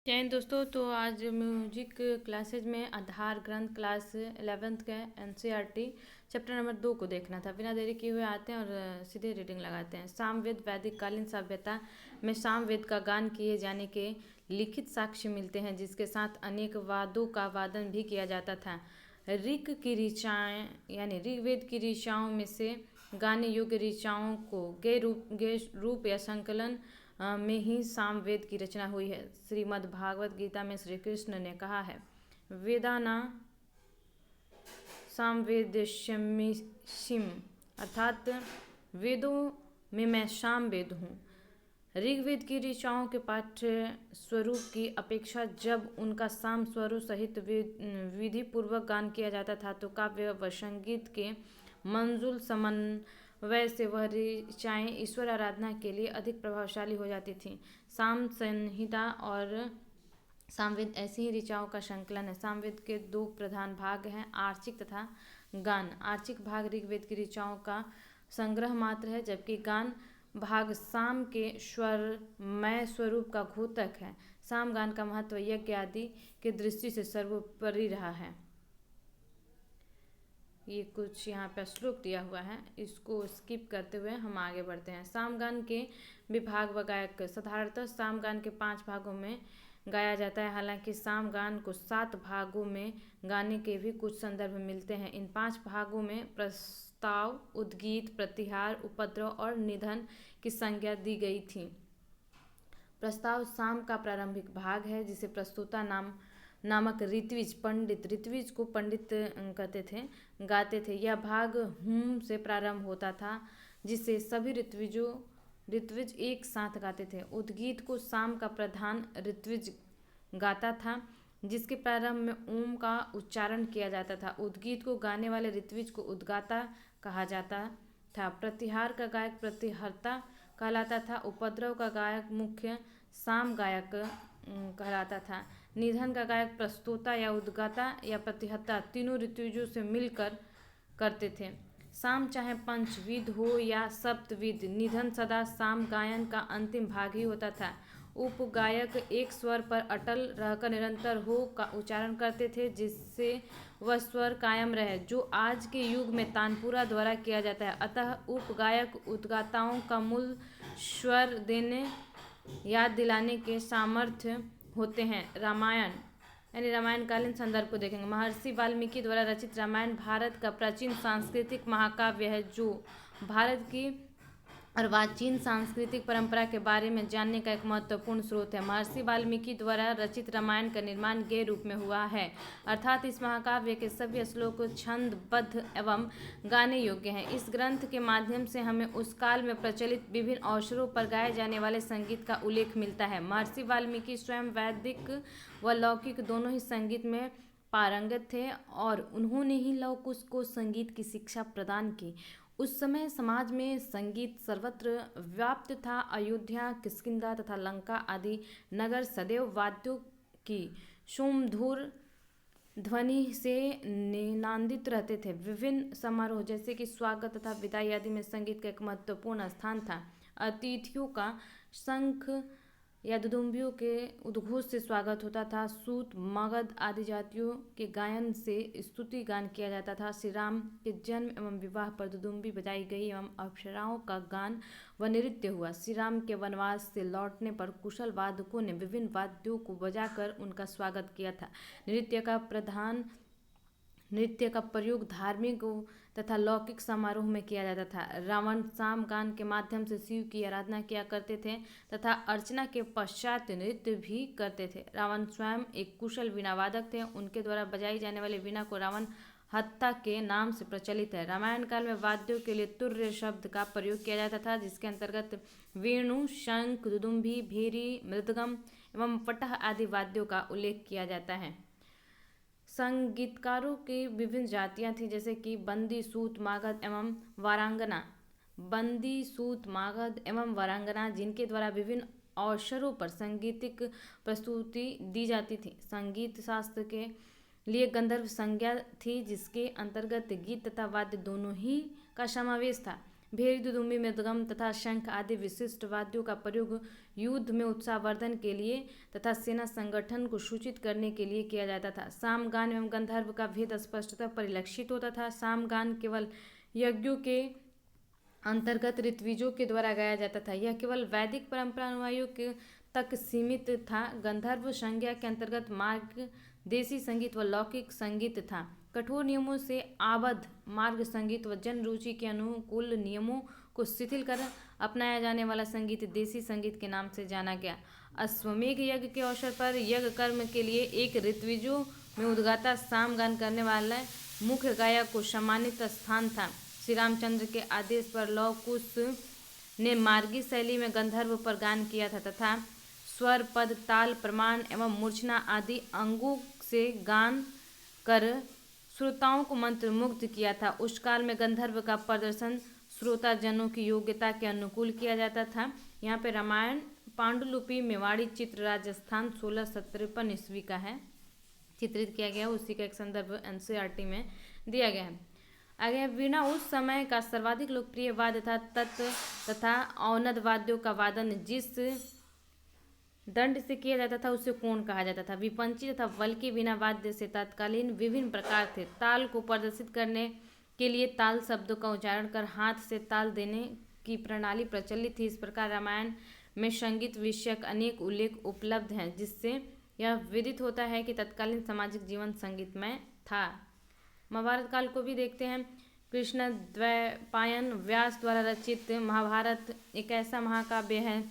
जय हिंद दोस्तों। तो आज म्यूजिक क्लासेज में आधार ग्रंथ क्लास 11th का एनसीईआरटी चैप्टर नंबर 2 को देखना था। बिना देरी किए हुए आते हैं और सीधे रीडिंग लगाते हैं। सामवेद वैदिक कालीन सभ्यता में सामवेद का गान किए जाने के लिखित साक्ष्य मिलते हैं, जिसके साथ अनेक वाद्यों का वादन भी किया जाता था। ऋग की ऋचाएँ यानी ऋग्वेद की ऋचाओं में से गाने योग्य ऋचाओं को गे रूप या संकलन में ही सामवेद की रचना हुई है। श्रीमद् भागवत गीता में श्री कृष्ण ने कहा है, वेदाना सामवेदस्यमिषिम, अर्थात वेदों में मैं सामवेद हूँ। ऋग्वेद की ऋचाओं के पाठ्य स्वरूप की अपेक्षा जब उनका साम स्वरूप सहित विधि पूर्वक गान किया जाता था तो काव्य व संगीत के मंजुल समन्वय से वह ऋचाएँ ईश्वर आराधना के लिए अधिक प्रभावशाली हो जाती थीं। साम संहिता और सामवेद ऐसी ही ऋचाओं का संकलन है। सामवेद के दो प्रधान भाग हैं, आर्चिक तथा गान। आर्चिक भाग ऋग्वेद की ऋचाओं का संग्रह मात्र है, जबकि गान भाग साम के स्वरमय स्वरूप का घोतक है। साम गान का महत्व यज्ञ आदि के दृष्टि से सर्वोपरि रहा है। ये कुछ यहाँ पे श्लोक दिया हुआ है, इसको स्किप करते हुए हम आगे बढ़ते हैं। सामगान के विभाग व गायक। साधारणतः सामगान के 5 भागों में गाया जाता है। हालांकि सामगान को 7 भागों में गाने के भी कुछ संदर्भ मिलते हैं। इन 5 भागों में प्रस्ताव, उद्गीत, प्रतिहार, उपद्रव और निधन की संज्ञा दी गई थी। प्रस्ताव साम का प्रारंभिक भाग है, जिसे प्रस्तुता नामक ऋत्विज पंडित, ऋत्विज को पंडित कहते थे, गाते थे। यह भाग हुम से प्रारंभ होता था, जिसे सभी ऋत्विज एक साथ गाते थे। उद्गीत को साम का प्रधान ऋत्विज गाता था, जिसके प्रारंभ में ओम का उच्चारण किया जाता था। उद्गीत को गाने वाले ऋत्विज को उद्गाता कहा जाता था। प्रतिहार का गायक प्रतिहर्ता कहलाता था। उपद्रव का गायक मुख्य साम गायक कहलाता था। निधन का गायक प्रस्तोता या उद्गाता या प्रतिहर्ता तीनों ऋत्विजों से मिलकर करते थे। साम चाहे पंचविध हो या सप्तविध, निधन सदा साम गायन का अंतिम भाग ही होता था। उपगायक एक स्वर पर अटल रहकर निरंतर हो का उच्चारण करते थे, जिससे वह स्वर कायम रहे, जो आज के युग में तानपुरा द्वारा किया जाता है। अतः उपगायक उद्गाताओं का मूल स्वर देने, याद दिलाने के सामर्थ्य होते हैं। रामायण यानी रामायणकालीन संदर्भ को देखेंगे। महर्षि वाल्मीकि द्वारा रचित रामायण भारत का प्राचीन सांस्कृतिक महाकाव्य है, जो भारत की अर्वाचीन सांस्कृतिक परंपरा के बारे में जानने का एक महत्वपूर्ण स्रोत है। महर्षि वाल्मीकि द्वारा रचित रामायण का निर्माण गेय रूप में हुआ है, अर्थात इस महाकाव्य के सभी श्लोक छंदबद्ध एवं गाने योग्य हैं। इस ग्रंथ के माध्यम से हमें उस काल में प्रचलित विभिन्न अवसरों पर गाए जाने वाले संगीत का उल्लेख मिलता है। महर्षि वाल्मीकि स्वयं वैदिक व लौकिक दोनों ही संगीत में पारंगत थे और उन्होंने ही लव कुश को संगीत की शिक्षा प्रदान की। उस समय समाज में संगीत सर्वत्र व्याप्त था। अयोध्या, किष्किंधा तथा लंका आदि नगर सदैव वाद्यों की सुमधुर ध्वनि से निनादित रहते थे। विभिन्न समारोह जैसे कि स्वागत तथा विदाई आदि में संगीत का एक महत्वपूर्ण स्थान था। अतिथियों का शंख या दुदुम्बियों के उद्घोष से स्वागत होता था। सूत, मगध आदि जातियों के गायन से स्तुति गान किया जाता था। श्री राम के जन्म एवं विवाह पर दुदुम्बी बजाई गई एवं अप्सराओं का गान व नृत्य हुआ। श्री राम के वनवास से लौटने पर कुशल वादकों ने विभिन्न वाद्यों को बजाकर उनका स्वागत किया था। नृत्य का प्रयोग धार्मिक तथा लौकिक समारोह में किया जाता था। रावण साम गान के माध्यम से शिव की आराधना किया करते थे तथा अर्चना के पश्चात नृत्य भी करते थे। रावण स्वयं एक कुशल वीणा वादक थे। उनके द्वारा बजाई जाने वाली वीणा को रावण हत्ता के नाम से प्रचलित है। रामायण काल में वाद्यों के लिए तुर्य शब्द का प्रयोग किया जाता था, जिसके अंतर्गत वेणु, शंख, दुदुम्भी, भेरी, मृदगम एवं पटह आदि वाद्यों का उल्लेख किया जाता है। संगीतकारों की विभिन्न जातियां थीं, जैसे कि बंदी, सूत, मागध एवं वारांगना। बंदी, सूत, मागध एवं वारांगना, जिनके द्वारा विभिन्न अवसरों पर संगीतिक प्रस्तुति दी जाती थी। संगीत शास्त्र के लिए गंधर्व संज्ञा थी, जिसके अंतर्गत गीत तथा वाद्य दोनों ही का समावेश था। भेरी, दुदुम्बी, मृदगम तथा शंख आदि विशिष्ट वाद्यों का प्रयोग युद्ध में उत्साहवर्धन के लिए तथा सेना संगठन को सूचित करने के लिए किया जाता था। सामगान एवं गंधर्व का भेद स्पष्टतः परिलक्षित होता था। सामगान केवल यज्ञों के अंतर्गत ऋत्विजों के द्वारा गाया जाता था। यह केवल वैदिक परंपरा अनुयायियों के तक सीमित था। गंधर्व संज्ञा के अंतर्गत मार्ग देसी संगीत व लौकिक संगीत था। कठोर नियमों से आबद्ध मार्ग संगीत व जन रुचि के अनुकूल नियमों को शिथिल कर अपनाया जाने वाला संगीत देसी संगीत के नाम से जाना गया। अश्वमेघ यज्ञ के अवसर पर यज्ञ कर्म के लिए एक ऋत्विजों में उद्गाता सामगान करने वाला मुख्य गायक को सम्मानित स्थान था। श्री रामचंद्र के आदेश पर लौह कुश ने मार्गी शैली में गंधर्व पर गान किया था तथा स्वर, पद, ताल, प्रमाण एवं मूर्छना आदि अंगों से गान कर श्रोताओं को मंत्रमुग्ध किया था। उस काल में गंधर्व का प्रदर्शन श्रोता जनों की योग्यता के अनुकूल किया जाता था। यहाँ पे रामायण पांडुलिपि मेवाड़ी चित्र राजस्थान 1653 ईस्वी का है, चित्रित किया गया। उसी का एक संदर्भ एनसीईआरटी में दिया गया है। आगे वीणा उस समय का सर्वाधिक लोकप्रिय वाद्य था। तथा औनद वाद्यों का वादन जिस दंड से किया जाता था उसे कोण कहा जाता था। विपंची तथा वल्की वीणा वाद्य से तत्कालीन विभिन्न प्रकार थे। ताल को प्रदर्शित करने के लिए ताल शब्दों का उच्चारण कर हाथ से ताल देने की प्रणाली प्रचलित थी। इस प्रकार रामायण में संगीत विषयक अनेक उल्लेख उपलब्ध हैं, जिससे यह विदित होता है कि तत्कालीन सामाजिक जीवन संगीतमय था। महाभारत काल को भी देखते हैं। कृष्ण द्वैपायन व्यास द्वारा रचित महाभारत एक ऐसा महाकाव्य है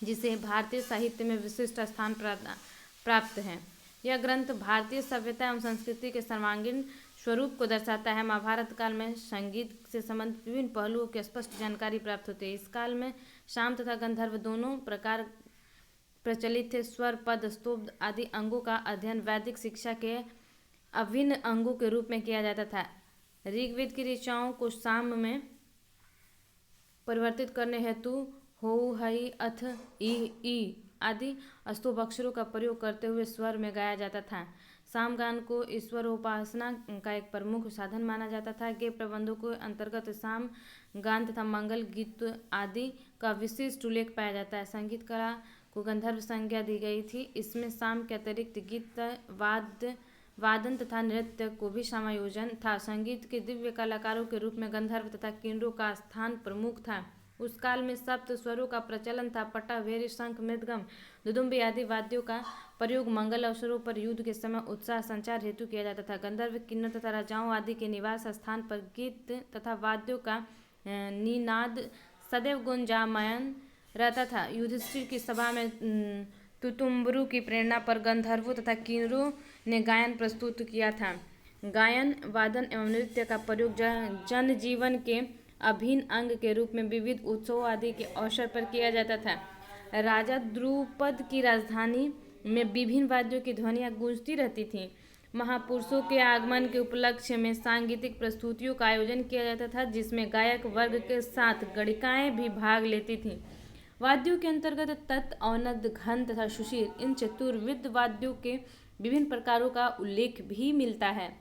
जिसे भारतीय साहित्य में विशिष्ट स्थान प्राप्त है। यह ग्रंथ भारतीय सभ्यता एवं संस्कृति के सर्वांगीण स्वरूप को दर्शाता है। महाभारत काल में संगीत से संबंधित विभिन्न पहलुओं की स्पष्ट जानकारी प्राप्त होती है। इस काल में शाम तथा गंधर्व दोनों प्रकार प्रचलित थे। स्वर, पद, स्तोभ आदि अंगों का अध्ययन वैदिक शिक्षा के अभिन्न अंगों के रूप में किया जाता था। ऋग्वेद की ऋचाओं को साम में परिवर्तित करने हेतु हो, हई, अथ, ई आदि स्तोभ अक्षरों का प्रयोग करते हुए स्वर में गाया जाता था। सामगान को ईश्वरोपासना का एक प्रमुख साधन माना जाता था। के प्रबंधों के अंतर्गत साम गान तथा मंगल गीत आदि का विशिष्ट उल्लेख पाया जाता है। संगीत कला को गंधर्व संज्ञा दी गई थी। इसमें साम के अतिरिक्त गीत, वादन तथा नृत्य को भी समायोजन था। संगीत के दिव्य कलाकारों के रूप में गंधर्व तथा किन्नरों का स्थान प्रमुख था। उस काल में सप्त स्वरों का प्रचलन था। पट्टा, भेरी, शंख, मृदगम, दुदुम्बी आदि वाद्यों का प्रयोग मंगल अवसरों पर युद्ध के समय उत्साह संचार हेतु किया जाता था। गंधर्व, किन्नर तथा राजाओं आदि के निवास स्थान पर गीत तथा वाद्यों का निनाद सदैव गुंजायमान रहता था। युधिष्ठिर की सभा में तुतुम्बरु की प्रेरणा पर गंधर्वों तथा किन्नरों ने गायन प्रस्तुत किया था। गायन, वादन एवं नृत्य का प्रयोग जनजीवन के अभिन्न अंग के रूप में विविध उत्सवों आदि के अवसर पर किया जाता था। राजा द्रुपद की राजधानी में विभिन्न वाद्यों की ध्वनियाँ गूंजती रहती थीं। महापुरुषों के आगमन के उपलक्ष्य में सांगीतिक प्रस्तुतियों का आयोजन किया जाता था, जिसमें गायक वर्ग के साथ गणिकाएँ भी भाग लेती थीं। वाद्यों के अंतर्गत तत्, औनद, घन तथा सुशील इन चतुर्विध वाद्यों के विभिन्न प्रकारों का उल्लेख भी मिलता है।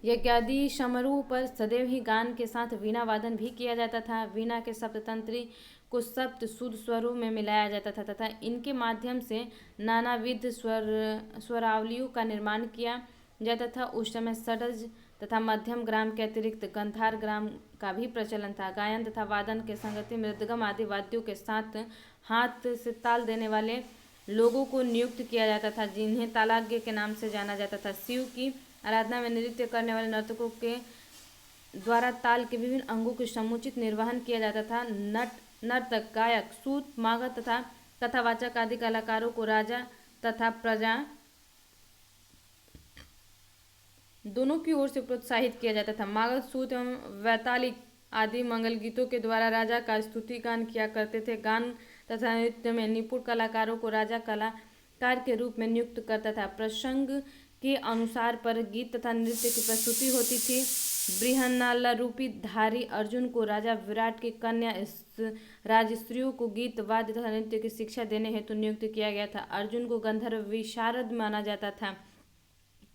यज्ञादि समारोह पर सदैव ही गान के साथ वीणा वादन भी किया जाता था। वीणा के सप्ततंत्री को सप्त शुद्ध स्वरों में मिलाया जाता था तथा इनके माध्यम से नानाविध स्वरावलियों का निर्माण किया जाता था। उस समय षड्ज तथा मध्यम ग्राम के अतिरिक्त गंधार ग्राम का भी प्रचलन था। गायन तथा वादन के संगति मृदगम आदि वाद्यों के साथ हाथ से ताल देने वाले लोगों को नियुक्त किया जाता था, जिन्हें तालाज्ञ के नाम से जाना जाता था। शिव की आराधना में नृत्य करने वाले नर्तकों के द्वारा ताल के विभिन्न अंगों के समुचित निर्वहन किया जाता था। नर्तक, गायक, सूत, मागध तथा कथावाचक आदि कलाकारों को राजा तथा प्रजा दोनों की ओर से प्रोत्साहित किया जाता था। मागध, सूत एवं वैतालिक आदि मंगल गीतों के द्वारा राजा का स्तुति गान किया करते थे। गान तथा नृत्य में निपुण कलाकारों को राजा कलाकार के रूप में नियुक्त करता था। प्रसंग के अनुसार पर गीत तथा नृत्य की प्रस्तुति होती थी। बृहन्नलारूपी धारी अर्जुन को राजा विराट की कन्या राजस्त्रियों को गीत, वाद्य तथा नृत्य की शिक्षा देने हेतु नियुक्त किया गया था। अर्जुन को गंधर्व विशारद माना जाता था।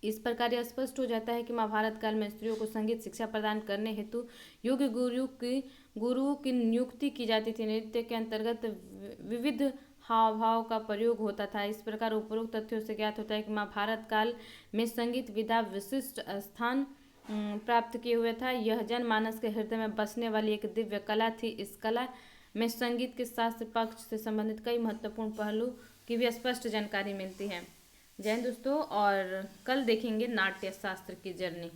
इस प्रकार यह स्पष्ट हो जाता है कि महाभारत काल में स्त्रियों को संगीत शिक्षा प्रदान करने हेतु योग्य गुरुओं की नियुक्ति की जाती थी। नृत्य के अंतर्गत विविध हाव भाव का प्रयोग होता था। इस प्रकार उपरोक्त तथ्यों से ज्ञात होता है कि महाभारत काल में संगीत विधा विशिष्ट स्थान प्राप्त किए हुए था। यह जनमानस के हृदय में बसने वाली एक दिव्य कला थी। इस कला में संगीत के शास्त्र पक्ष से संबंधित कई महत्वपूर्ण पहलू की भी स्पष्ट जानकारी मिलती है। जय हिंद दोस्तों, और कल देखेंगे नाट्य शास्त्र की जर्नी।